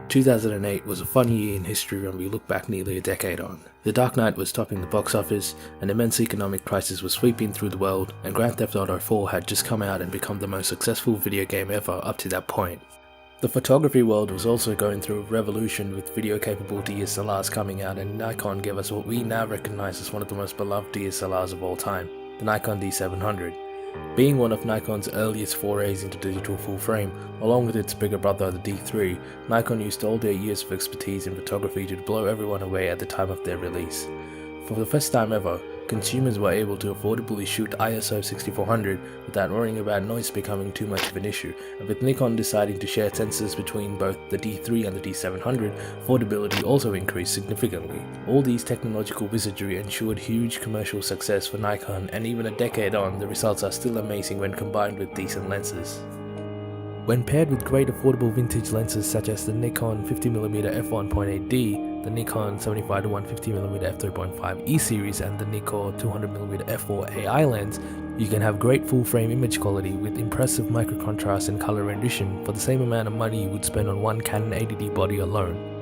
2008 was a fun year in history when we look back nearly a decade on. The Dark Knight was topping the box office, an immense economic crisis was sweeping through the world, and Grand Theft Auto 4 had just come out and become the most successful video game ever up to that point. The photography world was also going through a revolution with video-capable DSLRs coming out, and Nikon gave us what we now recognize as one of the most beloved DSLRs of all time, the Nikon D700. Being one of Nikon's earliest forays into digital full frame, along with its bigger brother the D3, Nikon used all their years of expertise in photography to blow everyone away at the time of their release. For the first time ever, consumers were able to affordably shoot ISO 6400 without worrying about noise becoming too much of an issue, and with Nikon deciding to share sensors between both the D3 and the D700, affordability also increased significantly. All these technological wizardry ensured huge commercial success for Nikon, and even a decade on, the results are still amazing when combined with decent lenses. When paired with great affordable vintage lenses such as the Nikon 50mm f1.8D, the Nikon 75-150mm f3.5 E series and the Nikon 200mm f4 AI lens, you can have great full frame image quality with impressive micro contrast and color rendition for the same amount of money you would spend on one Canon 80D body alone.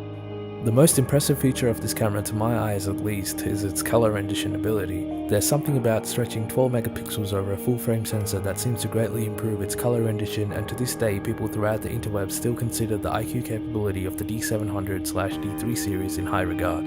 The most impressive feature of this camera, to my eyes at least, is its color rendition ability. There's something about stretching 12 megapixels over a full frame sensor that seems to greatly improve its color rendition, and to this day people throughout the interwebs still consider the IQ capability of the D700/D3 series in high regard.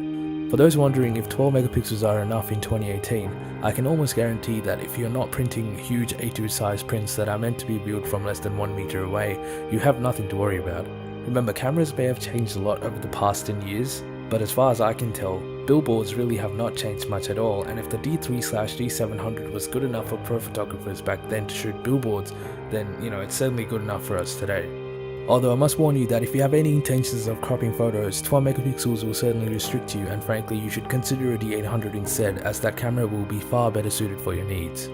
For those wondering if 12 megapixels are enough in 2018, I can almost guarantee that if you're not printing huge A2 size prints that are meant to be viewed from less than 1 meter away, you have nothing to worry about. Remember, cameras may have changed a lot over the past 10 years, but as far as I can tell, billboards really have not changed much at all, and if the D3/D700 was good enough for pro photographers back then to shoot billboards, then it's certainly good enough for us today. Although I must warn you that if you have any intentions of cropping photos, 12 megapixels will certainly restrict you, and frankly you should consider a D800 instead, as that camera will be far better suited for your needs.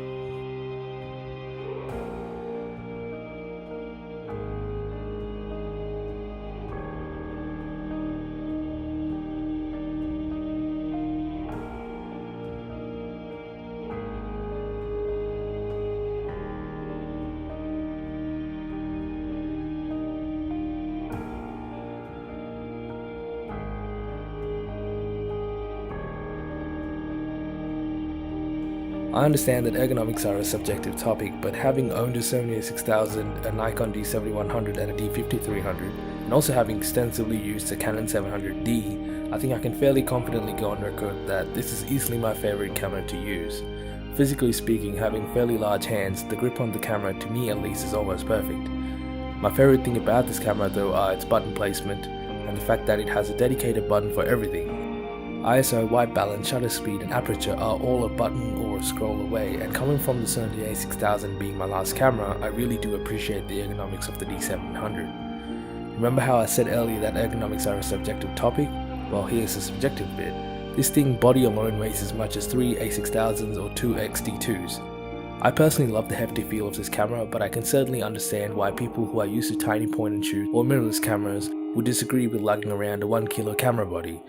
I understand that ergonomics are a subjective topic, but having owned a Sony a6000, a Nikon D7100 and a D5300, and also having extensively used the Canon 700D, I think I can fairly confidently go on record that this is easily my favorite camera to use. Physically speaking, having fairly large hands, the grip on the camera, to me at least, is almost perfect. My favorite thing about this camera though are its button placement, and the fact that it has a dedicated button for everything. ISO, white balance, shutter speed and aperture are all a button or a scroll away, and coming from the Sony a6000 being my last camera, I really do appreciate the ergonomics of the D700. Remember how I said earlier that ergonomics are a subjective topic? Well, here's the subjective bit. This thing body alone weighs as much as 3 a6000s or 2 XD2s. I personally love the hefty feel of this camera, but I can certainly understand why people who are used to tiny point and shoot or mirrorless cameras would disagree with lugging around a 1 kilo camera body.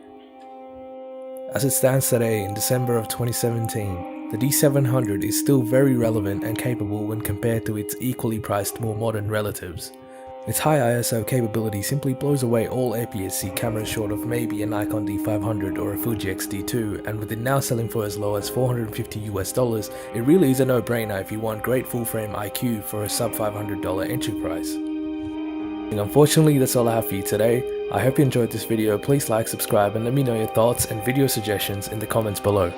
As it stands today in December of 2017, the D700 is still very relevant and capable when compared to its equally priced more modern relatives. Its high ISO capability simply blows away all APS-C cameras short of maybe a Nikon D500 or a Fuji X-D2, and with it now selling for as low as $450 US, it really is a no-brainer if you want great full-frame IQ for a sub $500 entry price. And unfortunately, that's all I have for you today. I hope you enjoyed this video. Please like, subscribe and let me know your thoughts and video suggestions in the comments below.